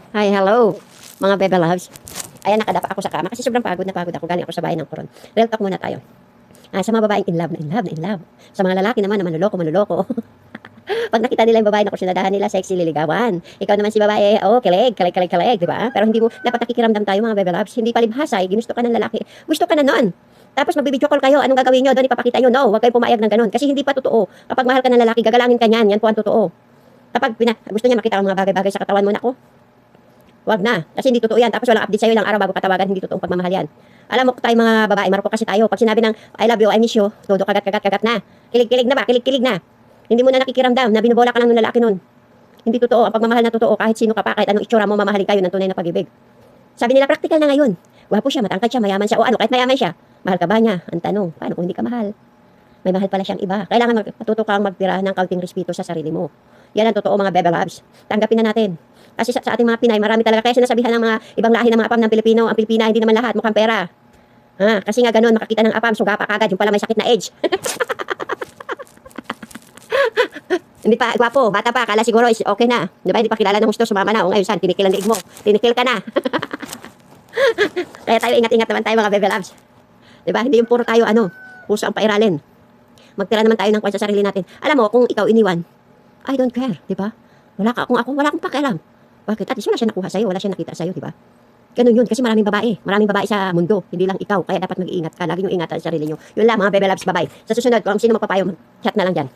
Hi, hello, mga Bebe Loves. Ayan, nakadapa ako sa kama kasi sobrang pagod na pagod ako. Galing ako sa bayan ng Coron. Real talk muna tayo. Sa mga babaeng in love na in love na in love. Sa mga lalaki naman na manloloko. Pag nakita nila yung babae na kursunadahan nila, sexy, liligawan. Ikaw naman si babae, oh, kilig, di ba? Pero hindi mo, dapat nakikiramdam tayo mga Bebe Loves. Hindi palibhasa, ginusto ka ng lalaki. Gusto ka na nun. Tapos magbibideo call kayo, anong gagawin nyo? Doon ipapakita nyo, no, huwag kayong pumayag ng ganun. Kasi hindi pa totoo. Kapag mahal ka ng lalaki, gagalangin ka niyan, yan po ang totoo. Kapag gusto niya makita ang mga bagay-bagay sa katawan mo, nako, wag na. Kasi hindi totoo yan. Tapos walang update sa'yo ilang araw bago katawagan, hindi totoong pagmamahal yan. Alam mo tayo mga babae, marupok kasi tayo. Pag sinabi ng I love you, I miss you, todo kagat na. Kilig-kilig na ba? Kilig-kilig na. Hindi mo na nakikiramdam na binubola ka lang ng lalaki nun. Hindi totoo. Ang pagmamahal na totoo, kahit sino ka pa, kahit anong itsura mo, mamahalin kayo ng tunay na pag-ibig. Sabi nila, practical na ngayon. Gwapo siya, matangkad siya, mayaman siya. O ano, kahit mayaman siya, mahal ka ba niya? Ang tanong, paano kung hindi ka mahal? May mahal pala siyang iba. Kailangan matuto kang magtira ng kaunting respeto sa sarili mo. Yan ang totoo mga Bebe Loves. Tanggapin na natin. Kasi sa ating mga Pinay, marami talaga. Kaya sinasabihan ng mga ibang lahi ng mga apam ng Pilipino, ang Pilipina, hindi naman lahat, mukhang pera. Kasi nga ganun, makakita ng apam, suga pa kagad, yung pala may sakit na age. Hindi pa, gwapo, bata pa, kala siguro is okay na. Di ba, hindi pa kilala ng gusto, sumama na. O ngayon, saan, tinikil ang liig mo. Tinikil ka na. Kaya tayo, ingat-ingat naman tayo mga Bebe Loves. Di ba, hindi yung puro tayo, puso ang pairalin. Magtira naman tayo ng kwan sa sarili natin. Alam mo, kung ikaw iniwan, I don't care, di ba? Wala akong pakialam. Bakit? At least wala siya nakuha sa'yo, wala siya nakita sa'yo, di ba? Ganun yun, kasi maraming babae sa mundo, hindi lang ikaw. Kaya dapat mag-iingat ka, lagi yung ingatan sa sarili nyo. Yun lang mga Bebe Loves, bye-bye. Sa susunod, kung sino magpapayo, chat na lang dyan.